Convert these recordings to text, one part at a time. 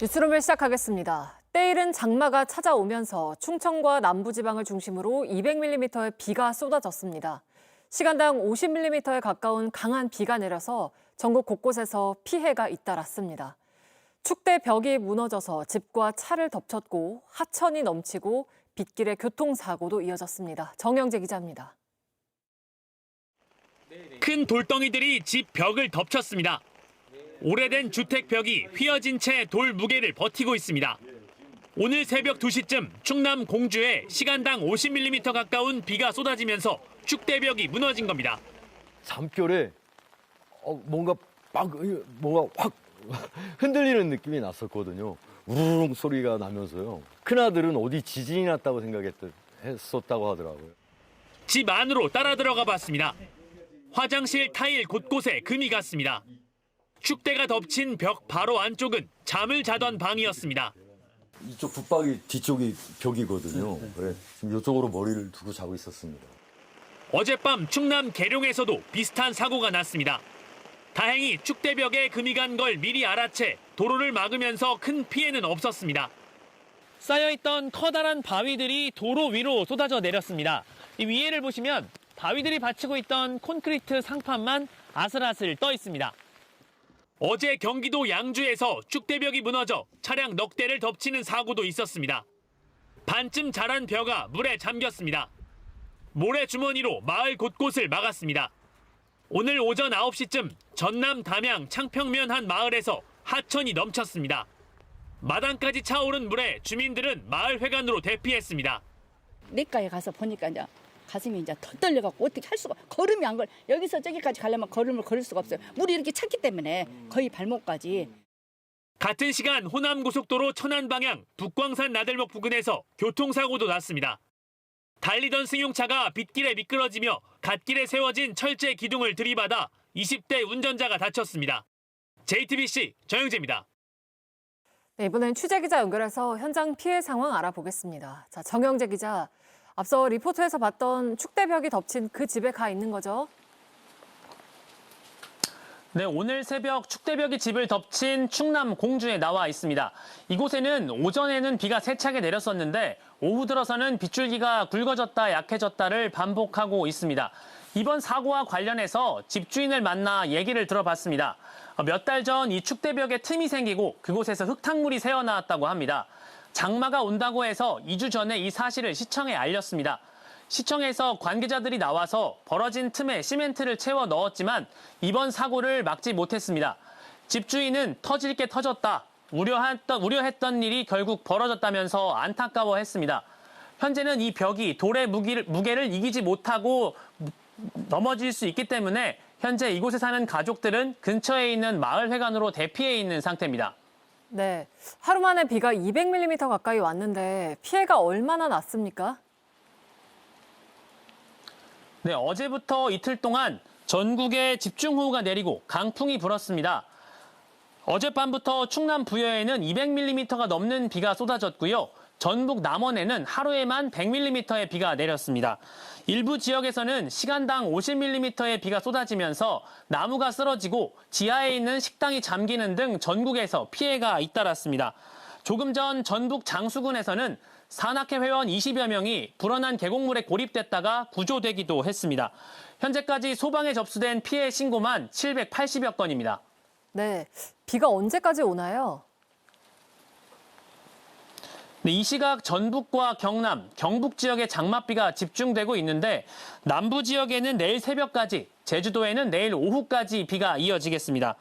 뉴스룸을 시작하겠습니다. 때이른 장마가 찾아오면서 충청과 남부지방을 중심으로 200mm의 비가 쏟아졌습니다. 시간당 50mm에 가까운 강한 비가 내려서 전국 곳곳에서 피해가 잇따랐습니다. 축대 벽이 무너져서 집과 차를 덮쳤고 하천이 넘치고 빗길에 교통사고도 이어졌습니다. 정영재 기자입니다. 큰 돌덩이들이 집 벽을 덮쳤습니다. 오래된 주택 벽이 휘어진 채 돌 무게를 버티고 있습니다. 오늘 새벽 2시쯤 충남 공주에 시간당 50mm 가까운 비가 쏟아지면서 축대벽이 무너진 겁니다. 잠결에 뭔가 확 흔들리는 느낌이 났었거든요. 우르릉 소리가 나면서요. 큰아들은 어디 지진이 났다고 했었다고 하더라고요. 집 안으로 따라 들어가 봤습니다. 화장실 타일 곳곳에 금이 갔습니다. 축대가 덮친 벽 바로 안쪽은 잠을 자던 방이었습니다. 이쪽 붙박이 뒤쪽이 벽이거든요. 그래, 지금 이쪽으로 머리를 두고 자고 있었습니다. 어젯밤 충남 계룡에서도 비슷한 사고가 났습니다. 다행히 축대벽에 금이 간 걸 미리 알아채 도로를 막으면서 큰 피해는 없었습니다. 쌓여있던 커다란 바위들이 도로 위로 쏟아져 내렸습니다. 이 위에를 보시면 바위들이 받치고 있던 콘크리트 상판만 아슬아슬 떠 있습니다. 어제 경기도 양주에서 축대벽이 무너져 차량 넉 대를 덮치는 사고도 있었습니다. 반쯤 자란 벼가 물에 잠겼습니다. 모래주머니로 마을 곳곳을 막았습니다. 오늘 오전 9시쯤 전남 담양 창평면 한 마을에서 하천이 넘쳤습니다. 마당까지 차오른 물에 주민들은 마을 회관으로 대피했습니다. 냇가에 가서 보니까 이제 가슴이 이제 더 떨려갖고 어떻게 할 수가, 걸음이 안 걸, 여기서 저기까지 가려면 걸음을 걸을 수가 없어요. 물이 이렇게 찼기 때문에 거의 발목까지. 같은 시간 호남고속도로 천안 방향 북광산 나들목 부근에서 교통사고도 났습니다. 달리던 승용차가 빗길에 미끄러지며 갓길에 세워진 철제 기둥을 들이받아 20대 운전자가 다쳤습니다. JTBC 정영재입니다. 네, 이번엔 취재기자 연결해서 현장 피해 상황 알아보겠습니다. 자, 정영재 기자, 앞서 리포트에서 봤던 축대벽이 덮친 그 집에 가 있는 거죠? 네, 오늘 새벽 축대벽이 집을 덮친 충남 공주에 나와 있습니다. 이곳에는 오전에는 비가 세차게 내렸었는데 오후 들어서는 빗줄기가 굵어졌다 약해졌다를 반복하고 있습니다. 이번 사고와 관련해서 집주인을 만나 얘기를 들어봤습니다. 몇 달 전 이 축대벽에 틈이 생기고 그곳에서 흙탕물이 새어나왔다고 합니다. 장마가 온다고 해서 2주 전에 이 사실을 시청에 알렸습니다. 시청에서 관계자들이 나와서 벌어진 틈에 시멘트를 채워 넣었지만 이번 사고를 막지 못했습니다. 집주인은 터질 게 터졌다. 우려했던 일이 결국 벌어졌다면서 안타까워했습니다. 현재는 이 벽이 돌의 무게를 이기지 못하고 넘어질 수 있기 때문에 현재 이곳에 사는 가족들은 근처에 있는 마을회관으로 대피해 있는 상태입니다. 네, 하루 만에 비가 200mm 가까이 왔는데 피해가 얼마나 났습니까? 네, 어제부터 이틀 동안 전국에 집중호우가 내리고 강풍이 불었습니다. 어젯밤부터 충남 부여에는 200mm가 넘는 비가 쏟아졌고요. 전북 남원에는 하루에만 100mm의 비가 내렸습니다. 일부 지역에서는 시간당 50mm의 비가 쏟아지면서 나무가 쓰러지고 지하에 있는 식당이 잠기는 등 전국에서 피해가 잇따랐습니다. 조금 전 전북 장수군에서는 산악회 회원 20여 명이 불어난 계곡물에 고립됐다가 구조되기도 했습니다. 현재까지 소방에 접수된 피해 신고만 780여 건입니다. 네, 비가 언제까지 오나요? 네, 이 시각 전북과 경남, 경북 지역에 장맛비가 집중되고 있는데 남부 지역에는 내일 새벽까지, 제주도에는 내일 오후까지 비가 이어지겠습니다.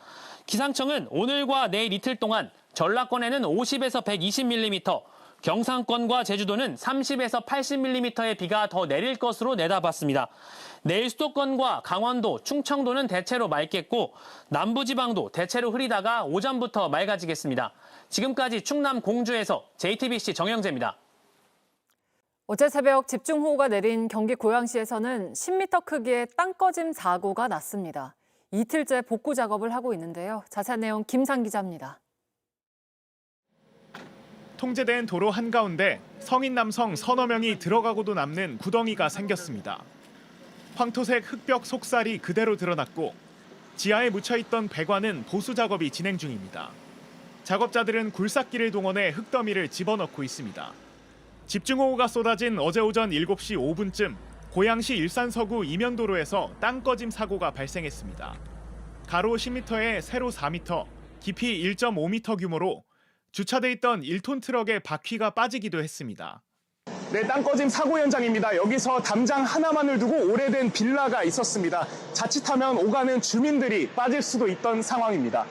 기상청은 오늘과 내일 이틀 동안 전라권에는 50에서 120mm, 경상권과 제주도는 30에서 80mm의 비가 더 내릴 것으로 내다봤습니다. 내일 수도권과 강원도, 충청도는 대체로 맑겠고 남부지방도 대체로 흐리다가 오전부터 맑아지겠습니다. 지금까지 충남 공주에서 JTBC 정영재입니다. 어제 새벽 집중호우가 내린 경기 고양시에서는 10m 크기의 땅꺼짐 사고가 났습니다. 이틀째 복구 작업을 하고 있는데요. 자세한 내용 김상 기자입니다. 통제된 도로 한가운데 성인 남성 서너 명이 들어가고도 남는 구덩이가 생겼습니다. 황토색 흙벽 속살이 그대로 드러났고 지하에 묻혀있던 배관은 보수 작업이 진행 중입니다. 작업자들은 굴삭기를 동원해 흙더미를 집어넣고 있습니다. 집중호우가 쏟아진 어제 오전 7시 5분쯤 고양시 일산서구 이면도로에서 땅꺼짐 사고가 발생했습니다. 가로 10m에 세로 4m, 깊이 1.5m 규모로 주차돼 있던 1톤 트럭의 바퀴가 빠지기도 했습니다. 네, 땅꺼짐 사고 현장입니다. 여기서 담장 하나만을 두고 오래된 빌라가 있었습니다. 자칫하면 오가는 주민들이 빠질 수도 있던 상황입니다.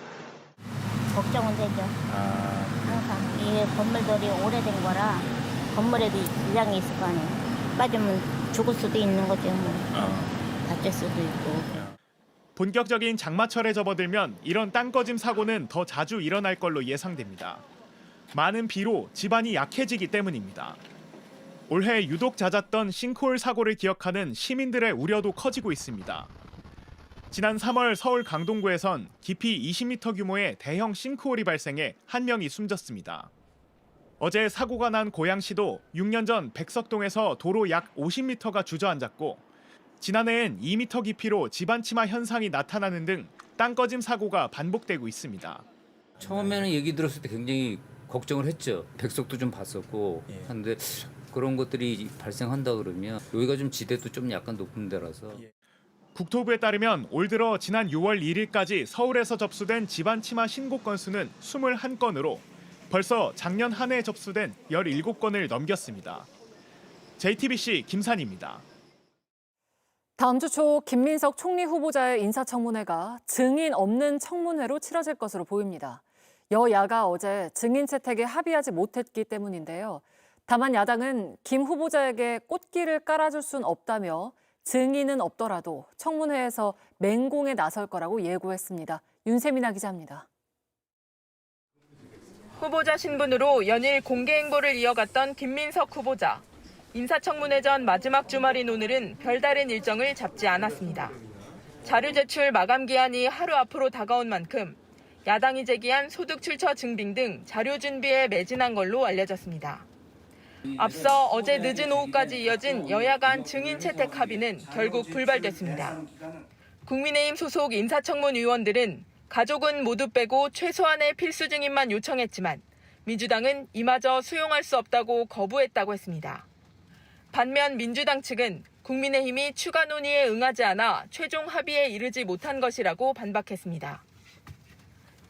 걱정은 되죠. 항상 이게 건물들이 오래된 거라 건물에도 이상이 있을 거 아니에요. 빠지면 죽을 수도 있는 거죠. 다칠 수도 있고. 본격적인 장마철에 접어들면 이런 땅꺼짐 사고는 더 자주 일어날 걸로 예상됩니다. 많은 비로 집안이 약해지기 때문입니다. 올해 유독 잦았던 싱크홀 사고를 기억하는 시민들의 우려도 커지고 있습니다. 지난 3월 서울 강동구에선 깊이 20m 규모의 대형 싱크홀이 발생해 한 명이 숨졌습니다. 어제 사고가 난 고양시도 6년 전 백석동에서 도로 약 50m가 주저앉았고 지난해엔 2m 깊이로 집안 침하 현상이 나타나는 등 땅꺼짐 사고가 반복되고 있습니다. 처음에는 얘기 들었을 때 굉장히 걱정을 했죠. 백석도 좀 봤었고 한데 그런 것들이 발생한다 그러면 여기가 좀 지대도 좀 약간 높은 데라서. 국토부에 따르면 올 들어 지난 6월 1일까지 서울에서 접수된 집안 침하 신고 건수는 21건으로 벌써 작년 한 해 접수된 17건을 넘겼습니다. JTBC 김산입니다. 다음 주 초 김민석 총리 후보자의 인사청문회가 증인 없는 청문회로 치러질 것으로 보입니다. 여야가 어제 증인 채택에 합의하지 못했기 때문인데요. 다만 야당은 김 후보자에게 꽃길을 깔아줄 순 없다며 증인은 없더라도 청문회에서 맹공에 나설 거라고 예고했습니다. 윤세민아 기자입니다. 후보자 신분으로 연일 공개 행보를 이어갔던 김민석 후보자. 인사청문회 전 마지막 주말인 오늘은 별다른 일정을 잡지 않았습니다. 자료 제출 마감 기한이 하루 앞으로 다가온 만큼 야당이 제기한 소득 출처 증빙 등 자료 준비에 매진한 걸로 알려졌습니다. 앞서 어제 늦은 오후까지 이어진 여야 간 증인 채택 합의는 결국 불발됐습니다. 국민의힘 소속 인사청문 의원들은 가족은 모두 빼고 최소한의 필수 증인만 요청했지만 민주당은 이마저 수용할 수 없다고 거부했다고 했습니다. 반면 민주당 측은 국민의힘이 추가 논의에 응하지 않아 최종 합의에 이르지 못한 것이라고 반박했습니다.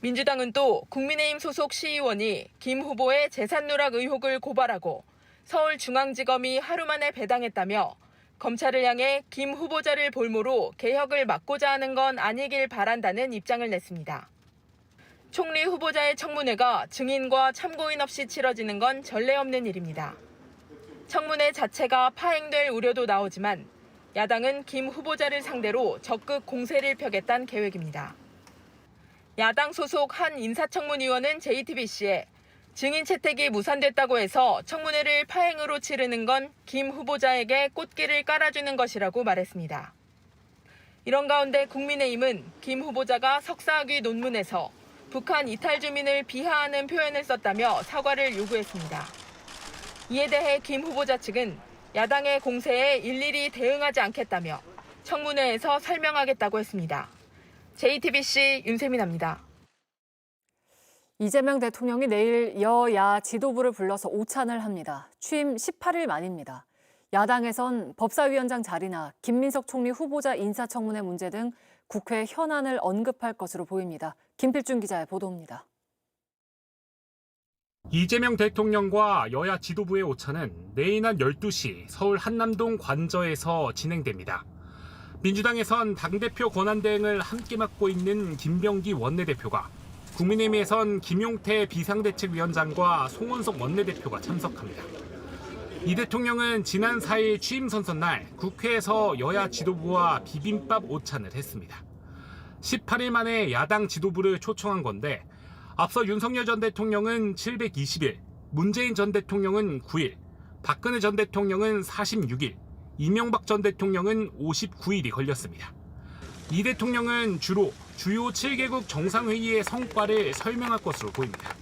민주당은 또 국민의힘 소속 시의원이 김 후보의 재산 누락 의혹을 고발하고 서울중앙지검이 하루 만에 배당했다며 검찰을 향해 김 후보자를 볼모로 개혁을 막고자 하는 건 아니길 바란다는 입장을 냈습니다. 총리 후보자의 청문회가 증인과 참고인 없이 치러지는 건 전례 없는 일입니다. 청문회 자체가 파행될 우려도 나오지만 야당은 김 후보자를 상대로 적극 공세를 펴겠다는 계획입니다. 야당 소속 한 인사청문위원은 JTBC에 증인 채택이 무산됐다고 해서 청문회를 파행으로 치르는 건 김 후보자에게 꽃길을 깔아주는 것이라고 말했습니다. 이런 가운데 국민의힘은 김 후보자가 석사학위 논문에서 북한 이탈 주민을 비하하는 표현을 썼다며 사과를 요구했습니다. 이에 대해 김 후보자 측은 야당의 공세에 일일이 대응하지 않겠다며 청문회에서 설명하겠다고 했습니다. JTBC 윤세민입니다. 이재명 대통령이 내일 여야 지도부를 불러서 오찬을 합니다. 취임 18일 만입니다. 야당에선 법사위원장 자리나 김민석 총리 후보자 인사청문회 문제 등 국회 현안을 언급할 것으로 보입니다. 김필중 기자의 보도입니다. 이재명 대통령과 여야 지도부의 오찬은 내일 낮 12시 서울 한남동 관저에서 진행됩니다. 민주당에선 당대표 권한대행을 함께 맡고 있는 김병기 원내대표가, 국민의힘에선 김용태 비상대책위원장과 송원석 원내대표가 참석합니다. 이 대통령은 지난 4일 취임 선서날 국회에서 여야 지도부와 비빔밥 오찬을 했습니다. 18일 만에 야당 지도부를 초청한 건데 앞서 윤석열 전 대통령은 720일, 문재인 전 대통령은 9일, 박근혜 전 대통령은 46일, 이명박 전 대통령은 59일이 걸렸습니다. 이 대통령은 주로 주요 7개국 정상회의의 성과를 설명할 것으로 보입니다.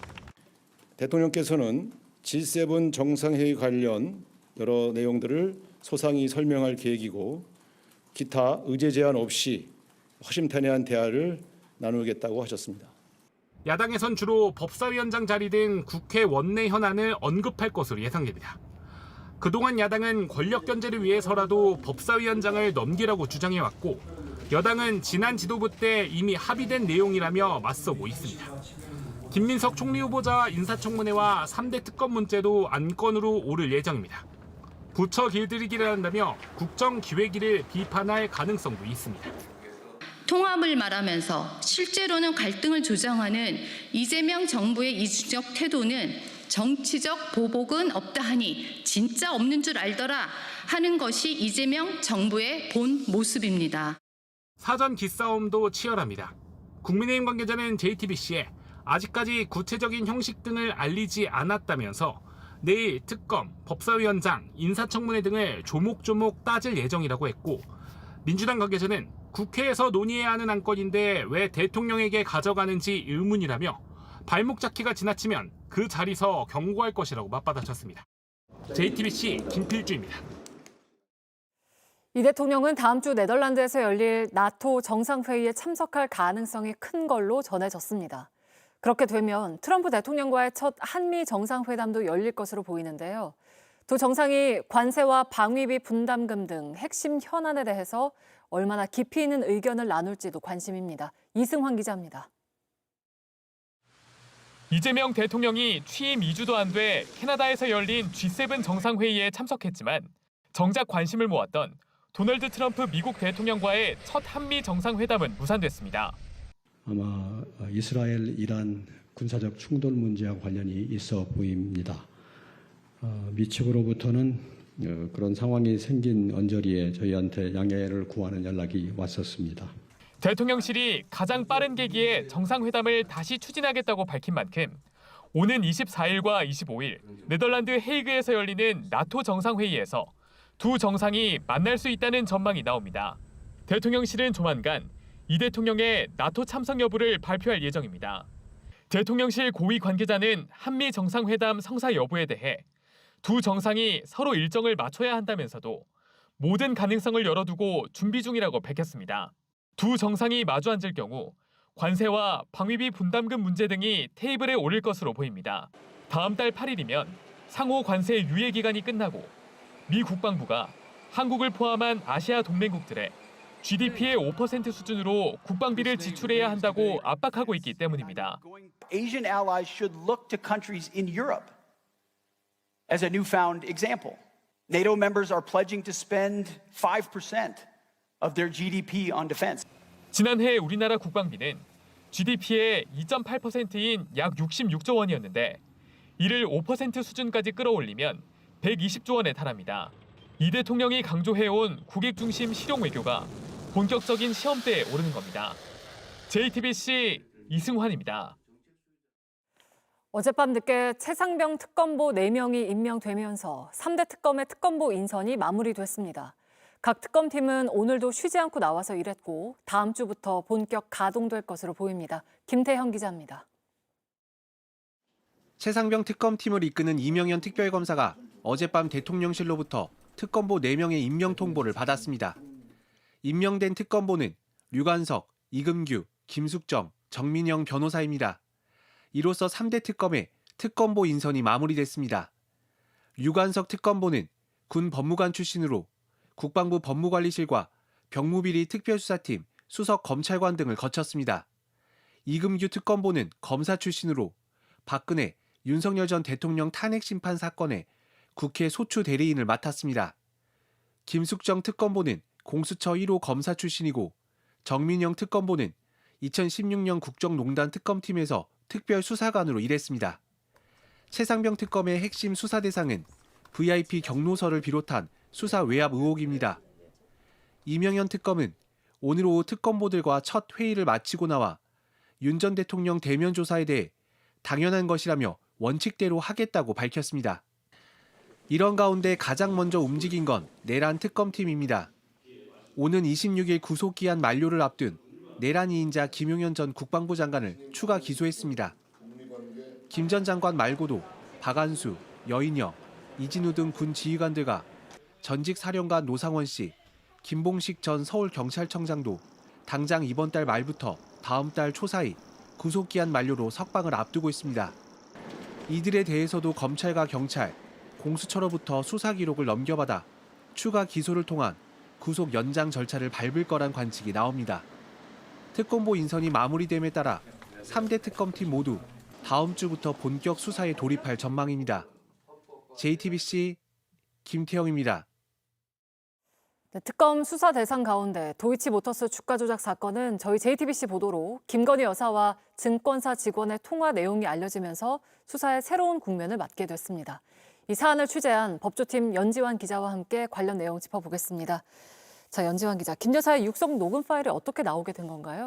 대통령께서는 G7 정상회의 관련 여러 내용들을 소상히 설명할 계획이고 기타 의제 제한 없이 허심탄회한 대화를 나누겠다고 하셨습니다. 야당에선 주로 법사위원장 자리 등 국회 원내 현안을 언급할 것으로 예상됩니다. 그동안 야당은 권력 견제를 위해서라도 법사위원장을 넘기라고 주장해왔고 여당은 지난 지도부 때 이미 합의된 내용이라며 맞서고 있습니다. 김민석 총리 후보자 인사청문회와 3대 특검 문제도 안건으로 오를 예정입니다. 부처 길들이기를 한다며 국정기획위를 비판할 가능성도 있습니다. 통합을 말하면서 실제로는 갈등을 조장하는 이재명 정부의 이중적 태도는 정치적 보복은 없다 하니 진짜 없는 줄 알더라 하는 것이 이재명 정부의 본 모습입니다. 사전 기싸움도 치열합니다. 국민의힘 관계자는 JTBC에 아직까지 구체적인 형식 등을 알리지 않았다면서 내일 특검, 법사위원장, 인사청문회 등을 조목조목 따질 예정이라고 했고 민주당 관계자는 국회에서 논의해야 하는 안건인데 왜 대통령에게 가져가는지 의문이라며 발목 잡기가 지나치면 그 자리서 경고할 것이라고 맞받아쳤습니다. JTBC 김필주입니다. 이 대통령은 다음 주 네덜란드에서 열릴 나토 정상회의에 참석할 가능성이 큰 걸로 전해졌습니다. 그렇게 되면 트럼프 대통령과의 첫 한미 정상회담도 열릴 것으로 보이는데요. 두 정상이 관세와 방위비 분담금 등 핵심 현안에 대해서 얼마나 깊이 있는 의견을 나눌지도 관심입니다. 이승환 기자입니다. 이재명 대통령이 취임 2주도 안 돼 캐나다에서 열린 G7 정상회의에 참석했지만 정작 관심을 모았던 도널드 트럼프 미국 대통령과의 첫 한미 정상회담은 무산됐습니다. 아마 이스라엘, 이란 군사적 충돌 문제와 관련이 있어 보입니다. 미 측으로부터는 그런 상황이 생긴 언저리에 저희한테 양해를 구하는 연락이 왔었습니다. 대통령실이 가장 빠른 계기에 정상회담을 다시 추진하겠다고 밝힌 만큼 오는 24일과 25일 네덜란드 헤이그에서 열리는 나토 정상회의에서 두 정상이 만날 수 있다는 전망이 나옵니다. 대통령실은 조만간 이 대통령의 나토 참석 여부를 발표할 예정입니다. 대통령실 고위 관계자는 한미 정상회담 성사 여부에 대해 두 정상이 서로 일정을 맞춰야 한다면서도 모든 가능성을 열어두고 준비 중이라고 밝혔습니다. 두 정상이 마주 앉을 경우 관세와 방위비 분담금 문제 등이 테이블에 오를 것으로 보입니다. 다음 달 8일이면 상호 관세 유예 기간이 끝나고 미 국방부가 한국을 포함한 아시아 동맹국들의 GDP의 5% 수준으로 국방비를 지출해야 한다고 압박하고 있기 때문입니다. Asian allies should look to countries in Europe as a newfound example. NATO members are pledging to spend 5% of their GDP on defense. 지난해 우리나라 국방비는 GDP의 2.8%인 약 66조 원이었는데 이를 5% 수준까지 끌어올리면 120조 원에 달합니다. 이 대통령이 강조해온 국익 중심 실용 외교가 본격적인 시험대에 오르는 겁니다. JTBC 이승환입니다. 어젯밤 늦게 최상병 특검보 4명이 임명되면서 3대 특검의 특검보 인선이 마무리됐습니다. 각 특검팀은 오늘도 쉬지 않고 나와서 일했고 다음 주부터 본격 가동될 것으로 보입니다. 김태형 기자입니다. 최상병 특검팀을 이끄는 이명현 특별검사가 어젯밤 대통령실로부터 특검보 4명의 임명 통보를 받았습니다. 임명된 특검보는 류관석, 이금규, 김숙정, 정민영 변호사입니다. 이로써 3대 특검의 특검보 인선이 마무리됐습니다. 류관석 특검보는 군 법무관 출신으로 국방부 법무관리실과 병무비리 특별수사팀, 수석검찰관 등을 거쳤습니다. 이금규 특검보는 검사 출신으로 박근혜, 윤석열 전 대통령 탄핵심판 사건의 국회 소추 대리인을 맡았습니다. 김숙정 특검보는 공수처 1호 검사 출신이고 정민영 특검보는 2016년 국정농단 특검팀에서 특별수사관으로 일했습니다. 최상병 특검의 핵심 수사 대상은 VIP 경로서를 비롯한 수사 외압 의혹입니다. 이명현 특검은 오늘 오후 특검보들과 첫 회의를 마치고 나와 윤 전 대통령 대면 조사에 대해 당연한 것이라며 원칙대로 하겠다고 밝혔습니다. 이런 가운데 가장 먼저 움직인 건 내란 특검팀입니다. 오는 26일 구속기한 만료를 앞둔 내란 2인자 김용현 전 국방부 장관을 추가 기소했습니다. 김 전 장관 말고도 박안수, 여인영, 이진우 등 군 지휘관들과 전직 사령관 노상원 씨, 김봉식 전 서울경찰청장도 당장 이번 달 말부터 다음 달 초 사이 구속기한 만료로 석방을 앞두고 있습니다. 이들에 대해서도 검찰과 경찰, 공수처로부터 수사 기록을 넘겨받아 추가 기소를 통한 구속 연장 절차를 밟을 거란 관측이 나옵니다. 특검보 인선이 마무리됨에 따라 3대 특검팀 모두 다음 주부터 본격 수사에 돌입할 전망입니다. JTBC 김태형입니다. 네, 특검 수사 대상 가운데 도이치모터스 주가 조작 사건은 저희 JTBC 보도로 김건희 여사와 증권사 직원의 통화 내용이 알려지면서 수사의 새로운 국면을 맞게 됐습니다. 이 사안을 취재한 법조팀 연지환 기자와 함께 관련 내용 짚어보겠습니다. 자, 연지환 기자, 김 여사의 육성 녹음 파일이 어떻게 나오게 된 건가요?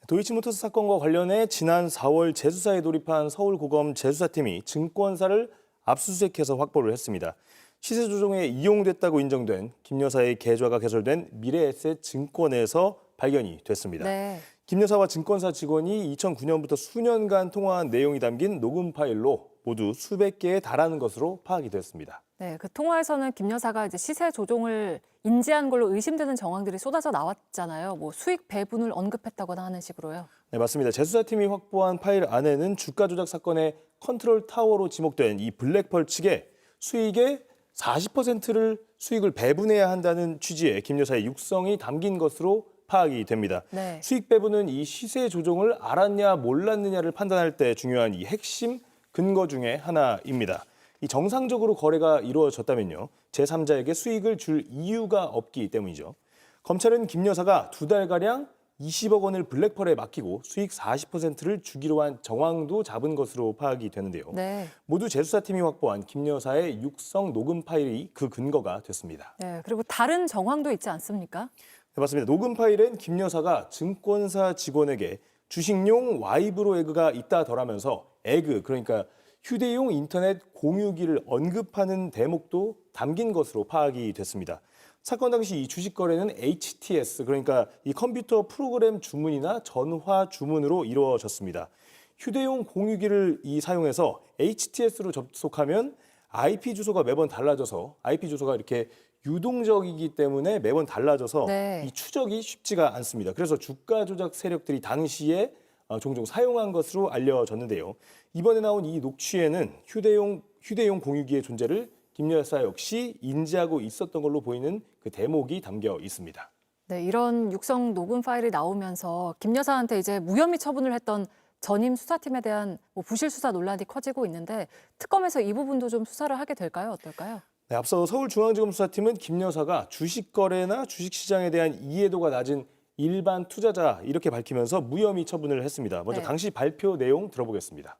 도이치모터스 사건과 관련해 지난 4월 재수사에 돌입한 서울고검 재수사팀이 증권사를 압수수색해서 확보를 했습니다. 시세 조정에 이용됐다고 인정된 김 여사의 계좌가 개설된 미래에셋증권에서 발견이 됐습니다. 네. 김 여사와 증권사 직원이 2009년부터 수년간 통화한 내용이 담긴 녹음 파일로 모두 수백 개에 달하는 것으로 파악이 됐습니다. 네, 그 통화에서는 김 여사가 이제 시세 조종을 인지한 걸로 의심되는 정황들이 쏟아져 나왔잖아요. 뭐 수익 배분을 언급했다거나 하는 식으로요. 네, 맞습니다. 재수사팀이 확보한 파일 안에는 주가 조작 사건의 컨트롤 타워로 지목된 이 블랙펄 측에 수익의 40%를 수익을 배분해야 한다는 취지의 김 여사의 육성이 담긴 것으로 파악이 됩니다. 네. 수익 배분은 이 시세 조정을 알았냐 몰랐느냐를 판단할 때 중요한 이 핵심 근거 중에 하나입니다. 이 정상적으로 거래가 이루어졌다면요, 제3자에게 수익을 줄 이유가 없기 때문이죠. 검찰은 김 여사가 2달가량 20억 원을 블랙펄에 맡기고 수익 40%를 주기로 한 정황도 잡은 것으로 파악이 되는데요. 네. 모두 재수사팀이 확보한 김 여사의 육성 녹음 파일이 그 근거가 됐습니다. 네, 그리고 다른 정황도 있지 않습니까? 네, 맞습니다. 녹음 파일엔 김 여사가 증권사 직원에게 주식용 와이브로 에그가 있다더라면서 에그, 그러니까 휴대용 인터넷 공유기를 언급하는 대목도 담긴 것으로 파악이 됐습니다. 사건 당시 이 주식 거래는 HTS, 그러니까 이 컴퓨터 프로그램 주문이나 전화 주문으로 이루어졌습니다. 휴대용 공유기를 사용해서 HTS로 접속하면 IP 주소가 매번 달라져서 IP 주소가 이렇게 유동적이기 때문에 매번 달라져서 네. 이 추적이 쉽지가 않습니다. 그래서 주가 조작 세력들이 당시에 종종 사용한 것으로 알려졌는데요. 이번에 나온 이 녹취에는 휴대용 공유기의 존재를 김 여사 역시 인지하고 있었던 걸로 보이는 그 대목이 담겨 있습니다. 네, 이런 육성 녹음 파일이 나오면서 김 여사한테 이제 무혐의 처분을 했던 전임 수사팀에 대한 부실 수사 논란이 커지고 있는데 특검에서 이 부분도 좀 수사를 하게 될까요? 어떨까요? 네, 앞서 서울중앙지검 수사팀은 김 여사가 주식 거래나 주식시장에 대한 이해도가 낮은 일반 투자자 이렇게 밝히면서 무혐의 처분을 했습니다. 먼저 네. 당시 발표 내용 들어보겠습니다.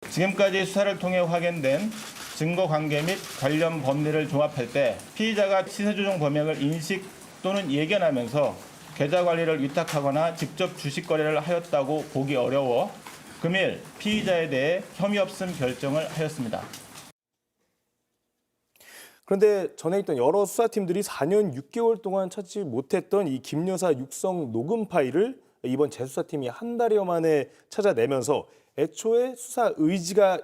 지금까지 수사를 통해 확인된 증거 관계 및 관련 법리를 종합할 때 피의자가 시세조정 범행을 인식 또는 예견하면서 계좌 관리를 위탁하거나 직접 주식 거래를 하였다고 보기 어려워 금일 피의자에 대해 혐의 없음 결정을 하였습니다. 그런데 전에 있던 여러 수사팀들이 4년 6개월 동안 찾지 못했던 이 김 여사 육성 녹음 파일을 이번 재수사팀이 한 달여 만에 찾아내면서 애초에 수사 의지가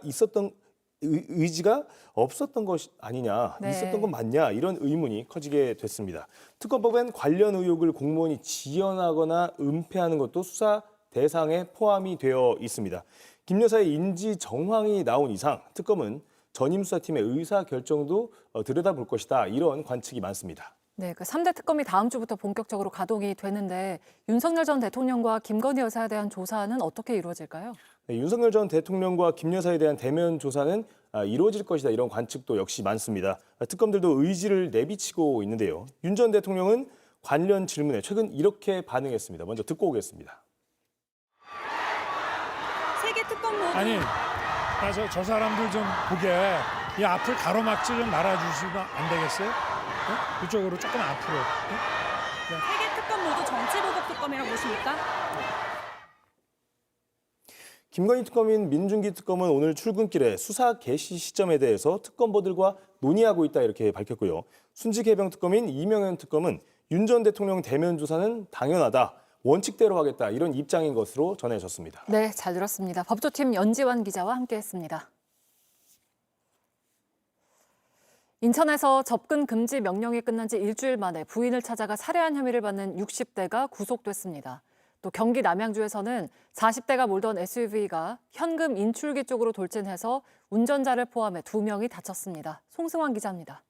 없었던 것이 아니냐, 네. 있었던 건 맞냐 이런 의문이 커지게 됐습니다. 특검법엔 관련 의혹을 공무원이 지연하거나 은폐하는 것도 수사 대상에 포함이 되어 있습니다. 김 여사의 인지 정황이 나온 이상 특검은 전임 수사팀의 의사 결정도 들여다볼 것이다, 이런 관측이 많습니다. 네, 그 3대 특검이 다음 주부터 본격적으로 가동이 되는데 윤석열 전 대통령과 김건희 여사에 대한 조사는 어떻게 이루어질까요? 네, 윤석열 전 대통령과 김 여사에 대한 대면 조사는 이루어질 것이다, 이런 관측도 역시 많습니다. 특검들도 의지를 내비치고 있는데요. 윤 전 대통령은 관련 질문에 최근 이렇게 반응했습니다. 먼저 듣고 오겠습니다. 세계 특검 모두 저 사람들 좀 보게 이 앞을 가로막지 좀 말아주시면 안 되겠어요? 네? 이쪽으로 조금 앞으로. 네? 세계 특검 모두 정치보복 특검이라고 보십니까? 김건희 특검인 민중기 특검은 오늘 출근길에 수사 개시 시점에 대해서 특검보들과 논의하고 있다, 이렇게 밝혔고요. 순직해병 특검인 이명현 특검은 윤 전 대통령 대면 조사는 당연하다, 원칙대로 하겠다, 이런 입장인 것으로 전해졌습니다. 네, 잘 들었습니다. 법조팀 연지환 기자와 함께했습니다. 인천에서 접근 금지 명령이 끝난 지 일주일 만에 부인을 찾아가 살해한 혐의를 받는 60대가 구속됐습니다. 또 경기 남양주에서는 40대가 몰던 SUV가 현금 인출기 쪽으로 돌진해서 운전자를 포함해 2명이 다쳤습니다. 송승환 기자입니다.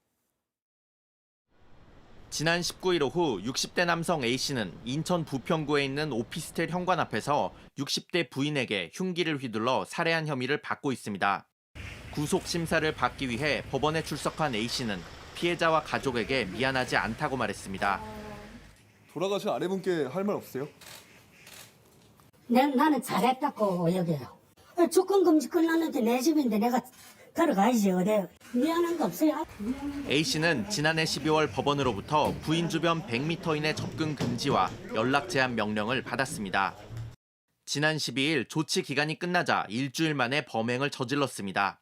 지난 19일 오후 60대 남성 A씨는 인천 부평구에 있는 오피스텔 현관 앞에서 60대 부인에게 흉기를 휘둘러 살해한 혐의를 받고 있습니다. 구속 심사를 받기 위해 법원에 출석한 A씨는 피해자와 가족에게 미안하지 않다고 말했습니다. 돌아가신 아내분께 할 말 없으세요? 나는 잘했다고 여겨요. 주권금지 끝났는데 내 집인데 내가 들어가야지 어디 미안한 거 없어요. A씨는 지난해 12월 법원으로부터 부인 주변 100m 이내 접근 금지와 연락 제한 명령을 받았습니다. 지난 12일 조치 기간이 끝나자 일주일 만에 범행을 저질렀습니다.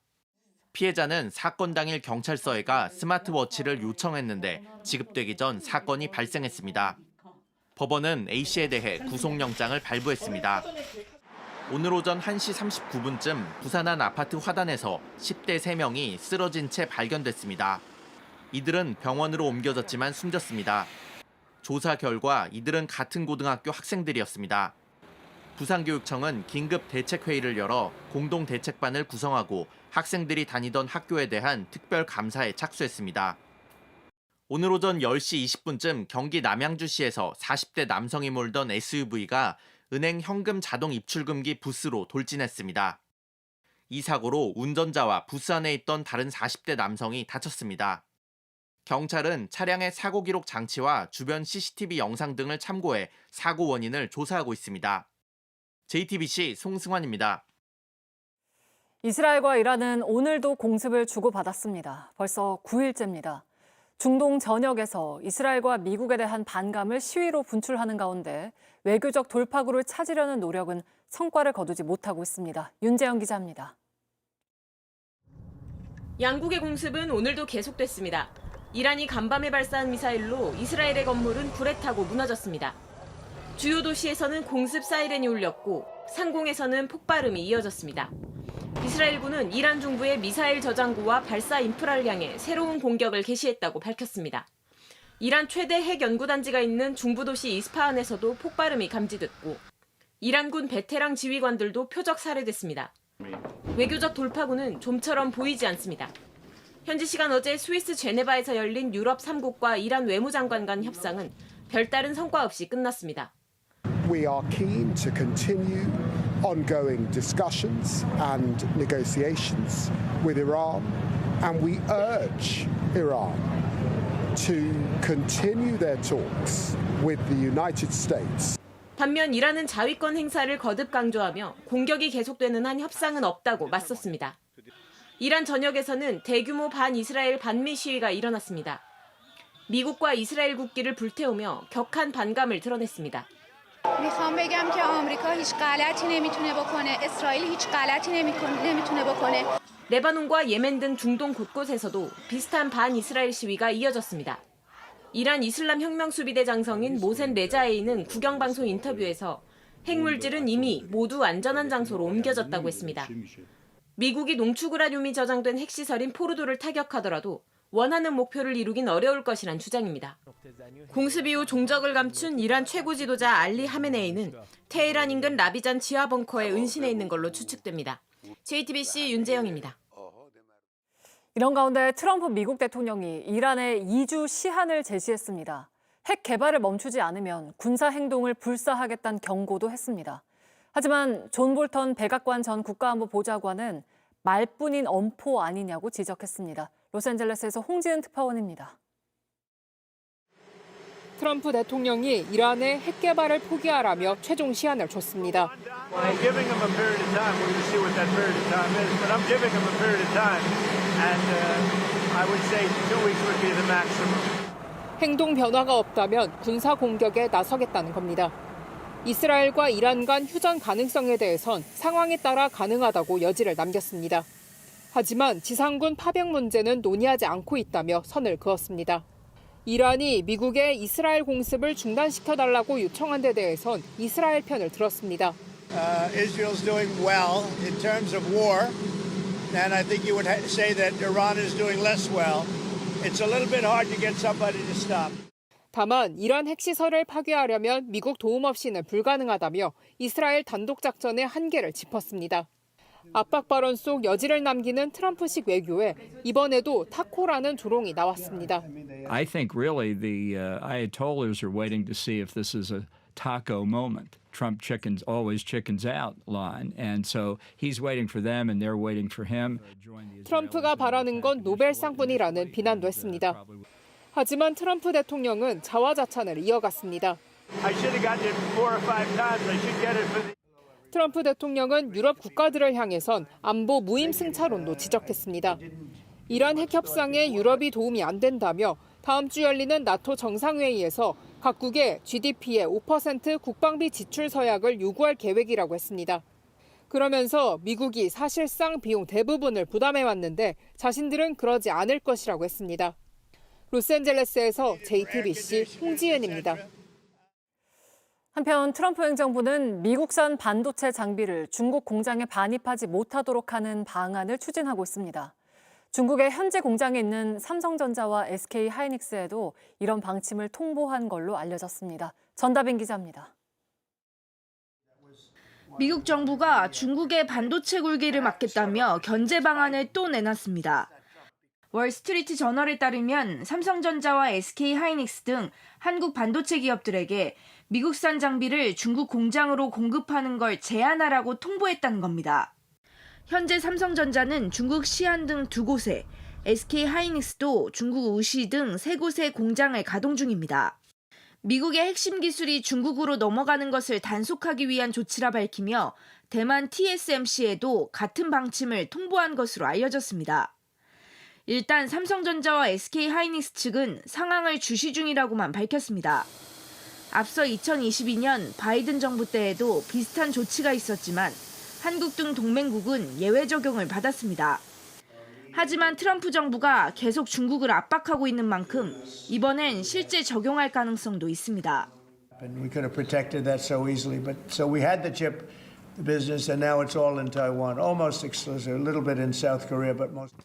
피해자는 사건 당일 경찰서에 가 스마트워치를 요청했는데 지급되기 전 사건이 발생했습니다. 법원은 A씨에 대해 구속영장을 발부했습니다. 오늘 오전 1시 39분쯤 부산 한 아파트 화단에서 10대 3명이 쓰러진 채 발견됐습니다. 이들은 병원으로 옮겨졌지만 숨졌습니다. 조사 결과 이들은 같은 고등학교 학생들이었습니다. 부산교육청은 긴급 대책회의를 열어 공동대책반을 구성하고 학생들이 다니던 학교에 대한 특별 감사에 착수했습니다. 오늘 오전 10시 20분쯤 경기 남양주시에서 40대 남성이 몰던 SUV가 은행 현금 자동 입출금기 부스로 돌진했습니다. 이 사고로 운전자와 부스 안에 있던 다른 40대 남성이 다쳤습니다. 경찰은 차량의 사고 기록 장치와 주변 CCTV 영상 등을 참고해 사고 원인을 조사하고 있습니다. JTBC 송승환입니다. 이스라엘과 이란은 오늘도 공습을 주고받았습니다. 벌써 9일째입니다. 중동 전역에서 이스라엘과 미국에 대한 반감을 시위로 분출하는 가운데 외교적 돌파구를 찾으려는 노력은 성과를 거두지 못하고 있습니다. 윤재영 기자입니다. 양국의 공습은 오늘도 계속됐습니다. 이란이 간밤에 발사한 미사일로 이스라엘의 건물은 불에 타고 무너졌습니다. 주요 도시에서는 공습 사이렌이 울렸고 상공에서는 폭발음이 이어졌습니다. 이스라엘군은 이란 중부의 미사일 저장고와 발사 인프라를 향해 새로운 공격을 개시했다고 밝혔습니다. 이란 최대 핵 연구단지가 있는 중부 도시 이스파한에서도 폭발음이 감지됐고 이란군 베테랑 지휘관들도 표적 살해됐습니다. 외교적 돌파구는 좀처럼 보이지 않습니다. 현지 시간 어제 스위스 제네바에서 열린 유럽 3국과 이란 외무장관 간 협상은 별다른 성과 없이 끝났습니다. We are keen to continue ongoing discussions and negotiations with Iran, and we urge Iran to continue their talks with the United States. 반면 이란은 자위권 행사를 거듭 강조하며 공격이 계속되는 한 협상은 없다고 맞섰습니다. 이란 전역에서는 대규모 반이스라엘 반미 시위가 일어났습니다. 미국과 이스라엘 국기를 불태우며 격한 반감을 드러냈습니다. میخوام بگم که آمریکا هیچ غلطی نمیتونه بکنه. اسرائیل هیچ غلطی نمیتونه بکنه. 레바논과 예멘 등 중동 곳곳에서도 비슷한 반이스라엘 시위가 이어졌습니다. 이란 이슬람 혁명 수비대 장성인 모센 레자에이는 국영방송 인터뷰에서 핵물질은 이미 모두 안전한 장소로 옮겨졌다고 했습니다. 미국이 농축우라늄이 저장된 핵시설인 포르도를 타격하더라도 원하는 목표를 이루긴 어려울 것이란 주장입니다. 공습 이후 종적을 감춘 이란 최고 지도자 알리 하메네이는 테헤란 인근 라비잔 지하 벙커에 은신해 있는 걸로 추측됩니다. JTBC 윤재영입니다. 이런 가운데 트럼프 미국 대통령이 이란에 2주 시한을 제시했습니다. 핵 개발을 멈추지 않으면 군사 행동을 불사하겠다는 경고도 했습니다. 하지만 존 볼턴 백악관 전 국가안보 보좌관은 말뿐인 엄포 아니냐고 지적했습니다. 로스앤젤레스에서 홍지은 특파원입니다. 트럼프 대통령이 이란의 핵 개발을 포기하라며 최종 시한을 줬습니다. 행동 변화가 없다면 군사 공격에 나서겠다는 겁니다. 이스라엘과 이란 간 휴전 가능성에 대해선 상황에 따라 가능하다고 여지를 남겼습니다. 하지만 지상군 파병 문제는 논의하지 않고 있다며 선을 그었습니다. 이란이 미국의 이스라엘 공습을 중단시켜달라고 요청한 데 대해선 이스라엘 편을 들었습니다. Israel's doing well in terms of war, and I think you would say that Iran is doing less well. It's a little bit hard to get somebody to stop. 다만 이란 핵시설을 파괴하려면 미국 도움 없이는 불가능하다며 이스라엘 단독 작전의 한계를 짚었습니다. 압박 발언 속 여지를 남기는 트럼프식 외교에 이번에도 타코라는 조롱이 나왔습니다. I think really the Ayatollahs are waiting to see if this is a taco moment. Trump chickens always chickens out line, and so he's waiting for them and they're waiting for him. 트럼프가 바라는 건 노벨상뿐이라는 비난도 했습니다. 하지만 트럼프 대통령은 자화자찬을 이어갔습니다. 트럼프 대통령은 유럽 국가들을 향해선 안보 무임승차론도 지적했습니다. 이란 핵 협상에 유럽이 도움이 안 된다며 다음 주 열리는 나토 정상회의에서 각국의 GDP의 5% 국방비 지출 서약을 요구할 계획이라고 했습니다. 그러면서 미국이 사실상 비용 대부분을 부담해왔는데 자신들은 그러지 않을 것이라고 했습니다. 로스앤젤레스에서 JTBC 홍지연입니다. 한편 트럼프 행정부는 미국산 반도체 장비를 중국 공장에 반입하지 못하도록 하는 방안을 추진하고 있습니다. 중국의 현지 공장에 있는 삼성전자와 SK하이닉스에도 이런 방침을 통보한 걸로 알려졌습니다. 전다빈 기자입니다. 미국 정부가 중국의 반도체 굴기를 막겠다며 견제 방안을 또 내놨습니다. 월스트리트 저널에 따르면 삼성전자와 SK하이닉스 등 한국 반도체 기업들에게 미국산 장비를 중국 공장으로 공급하는 걸 제한하라고 통보했다는 겁니다. 현재 삼성전자는 중국 시안 등 2곳에, SK하이닉스도 중국 우시 등 3곳에 공장을 가동 중입니다. 미국의 핵심 기술이 중국으로 넘어가는 것을 단속하기 위한 조치라 밝히며 대만 TSMC에도 같은 방침을 통보한 것으로 알려졌습니다. 일단 삼성전자와 SK하이닉스 측은 상황을 주시 중이라고만 밝혔습니다. 앞서 2022년 바이든 정부 때에도 비슷한 조치가 있었지만 한국 등 동맹국은 예외 적용을 받았습니다. 하지만 트럼프 정부가 계속 중국을 압박하고 있는 만큼 이번엔 실제 적용할 가능성도 있습니다. We could have protected that so easily, but so we had the chip business and now it's all in Taiwan, almost exclusive, a little bit in South Korea, but most.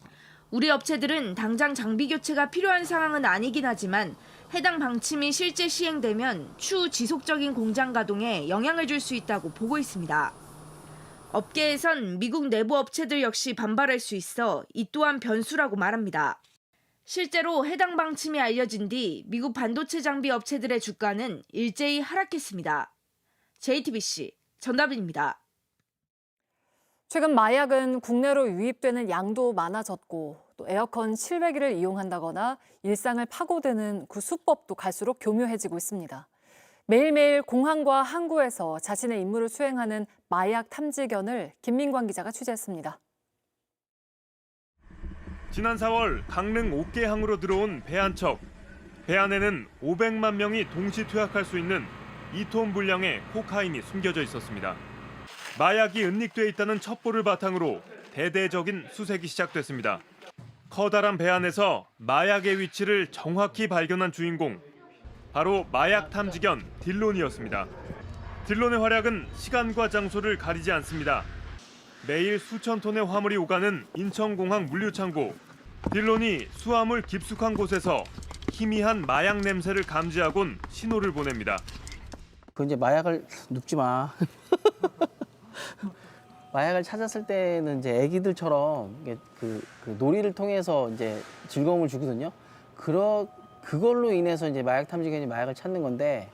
우리 업체들은 당장 장비 교체가 필요한 상황은 아니긴 하지만 해당 방침이 실제 시행되면 추후 지속적인 공장 가동에 영향을 줄 수 있다고 보고 있습니다. 업계에선 미국 내부 업체들 역시 반발할 수 있어 이 또한 변수라고 말합니다. 실제로 해당 방침이 알려진 뒤 미국 반도체 장비 업체들의 주가는 일제히 하락했습니다. JTBC 전다빈입니다. 최근 마약은 국내로 유입되는 양도 많아졌고 또 에어컨 실외기를 이용한다거나 일상을 파고드는 그 수법도 갈수록 교묘해지고 있습니다. 매일매일 공항과 항구에서 자신의 임무를 수행하는 마약 탐지견을 김민광 기자가 취재했습니다. 지난 4월 강릉 옥계항으로 들어온 배 한 척. 배 안에는 500만 명이 동시 투약할 수 있는 2톤 분량의 코카인이 숨겨져 있었습니다. 마약이 은닉돼 있다는 첩보를 바탕으로 대대적인 수색이 시작됐습니다. 커다란 배 안에서 마약의 위치를 정확히 발견한 주인공. 바로 마약 탐지견 딜론이었습니다. 딜론의 활약은 시간과 장소를 가리지 않습니다. 매일 수천 톤의 화물이 오가는 인천공항 물류창고. 딜론이 수화물 깊숙한 곳에서 희미한 마약 냄새를 감지하곤 신호를 보냅니다. 그 이제 마약을 눕지 마. 마약을 찾았을 때는 이제 아기들처럼 그 놀이를 통해서 이제 즐거움을 주거든요. 그걸로 인해서 이제 마약 탐지견이 마약을 찾는 건데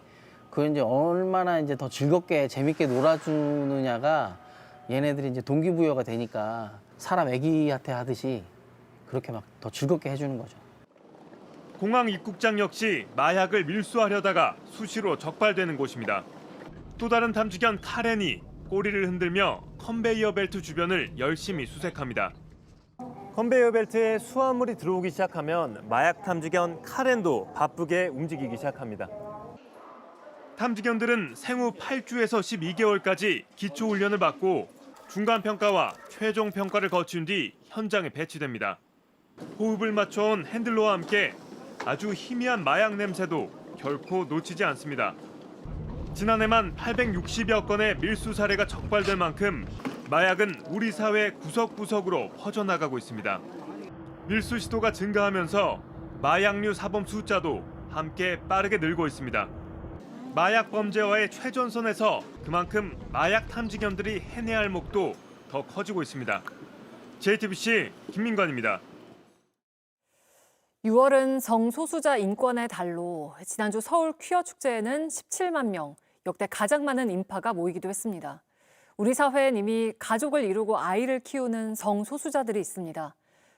그걸 이제 얼마나 이제 더 즐겁게 재밌게 놀아주느냐가 얘네들이 이제 동기부여가 되니까 사람 아기한테 하듯이 그렇게 막 더 즐겁게 해주는 거죠. 공항 입국장 역시 마약을 밀수하려다가 수시로 적발되는 곳입니다. 또 다른 탐지견 카렌이 꼬리를 흔들며 컨베이어 벨트 주변을 열심히 수색합니다. 컨베이어 벨트에 수화물이 들어오기 시작하면 마약 탐지견 카렌도 바쁘게 움직이기 시작합니다. 탐지견들은 생후 8주에서 12개월까지 기초훈련을 받고 중간평가와 최종평가를 거친 뒤 현장에 배치됩니다. 호흡을 맞춰온 핸들러와 함께 아주 희미한 마약 냄새도 결코 놓치지 않습니다. 지난해만 860여 건의 밀수 사례가 적발될 만큼 마약은 우리 사회 구석구석으로 퍼져나가고 있습니다. 밀수 시도가 증가하면서 마약류 사범 숫자도 함께 빠르게 늘고 있습니다. 마약 범죄와의 최전선에서 그만큼 마약 탐지견들이 해내야 할 몫도 더 커지고 있습니다. JTBC 김민관입니다. 6월은 성소수자 인권의 달로 지난주 서울 퀴어 축제에는 17만 명, 역대 가장 많은 인파가 모이기도 했습니다. 우리 사회엔 이미 가족을 이루고 아이를 키우는 성소수자들이 있습니다.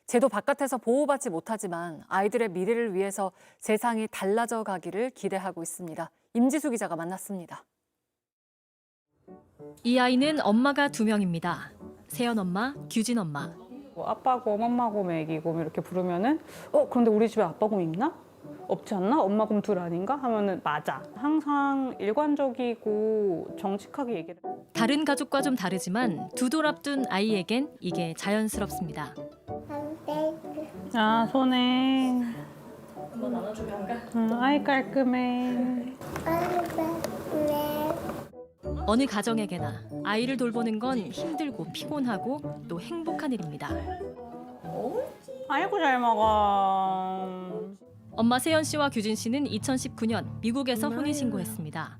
제도 바깥에서 보호받지 못하지만 아이들의 미래를 위해서 세상이 달라져 가기를 기대하고 있습니다. 임지수 기자가 만났습니다. 이 아이는 엄마가 2명입니다. 세연 엄마, 규진 엄마. 아빠고 엄마고 맥이고 이렇게 부르면은 그런데 우리 집에 아빠곰 있나? 없지 않나? 엄마곰 둘 아닌가? 하면은 맞아. 항상 일관적이고 정직하게 얘기를. 다른 가족과 좀 다르지만 2돌 앞둔 아이에겐 이게 자연스럽습니다. 아 손에. 한번 안아주면 안 가? 아이 깔끔해. 어느 가정에게나 아이를 돌보는 건 힘들고 피곤하고 또 행복한 일입니다. 아이고 잘 먹어. 엄마 세연 씨와 규진 씨는 2019년 미국에서 혼인신고했습니다.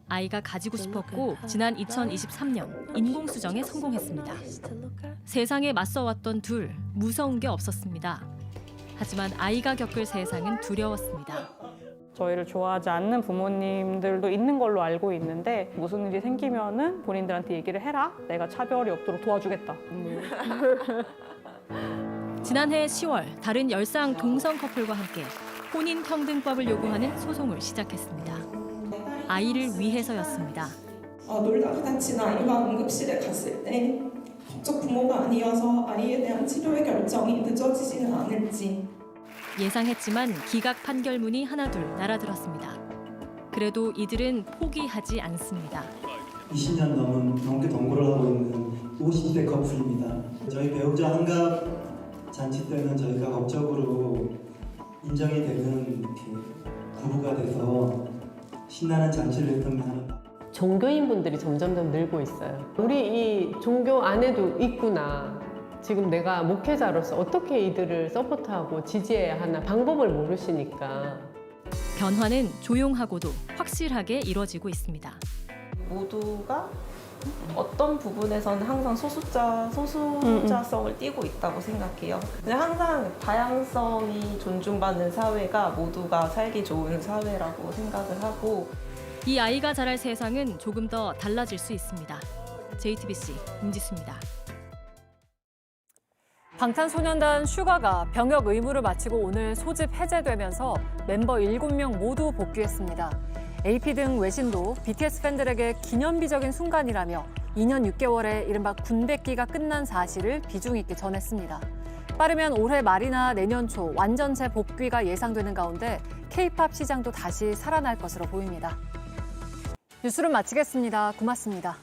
아이가 가지고 싶었고 지난 2023년 인공수정에 성공했습니다. 세상에 맞서왔던 둘, 무서운 게 없었습니다. 하지만 아이가 겪을 세상은 두려웠습니다. 저희를 좋아하지 않는 부모님들도 있는 걸로 알고 있는데 무슨 일이 생기면은 본인들한테 얘기를 해라. 내가 차별이 없도록 도와주겠다. 지난해 10월 다른 열상 동성 커플과 함께 혼인평등법을 요구하는 소송을 시작했습니다. 아이를 위해서였습니다. 놀다가 지나 아이가 응급실에 갔을 때 법적 부모가 아니어서 아이에 대한 치료의 결정이 늦어지지는 않을지. 예상했지만 기각 판결문이 하나둘 날아들었습니다. 그래도 이들은 포기하지 않습니다. 20년 넘게 동거를 하고 있는 50대 커플입니다. 저희 배우자 환갑 잔치 때는 저희가 법적으로 인정이 되는 부부가 돼서 신나는 잔치를 했던 게 종교인분들이 점점 더 늘고 있어요. 우리 이 종교 안에도 있구나. 지금 내가 목회자로서 어떻게 이들을 서포트하고 지지해야 하나 방법을 모르시니까. 변화는 조용하고도 확실하게 이뤄지고 있습니다. 모두가 어떤 부분에서는 항상 소수자성을 띠고 있다고 생각해요. 근데 항상 다양성이 존중받는 사회가 모두가 살기 좋은 사회라고 생각을 하고. 이 아이가 자랄 세상은 조금 더 달라질 수 있습니다. JTBC 임지수입니다. 방탄소년단 슈가가 병역 의무를 마치고 오늘 소집 해제되면서 멤버 7명 모두 복귀했습니다. AP 등 외신도 BTS 팬들에게 기념비적인 순간이라며 2년 6개월의 이른바 군백기가 끝난 사실을 비중 있게 전했습니다. 빠르면 올해 말이나 내년 초 완전체 복귀가 예상되는 가운데 K-팝 시장도 다시 살아날 것으로 보입니다. 뉴스룸 마치겠습니다. 고맙습니다.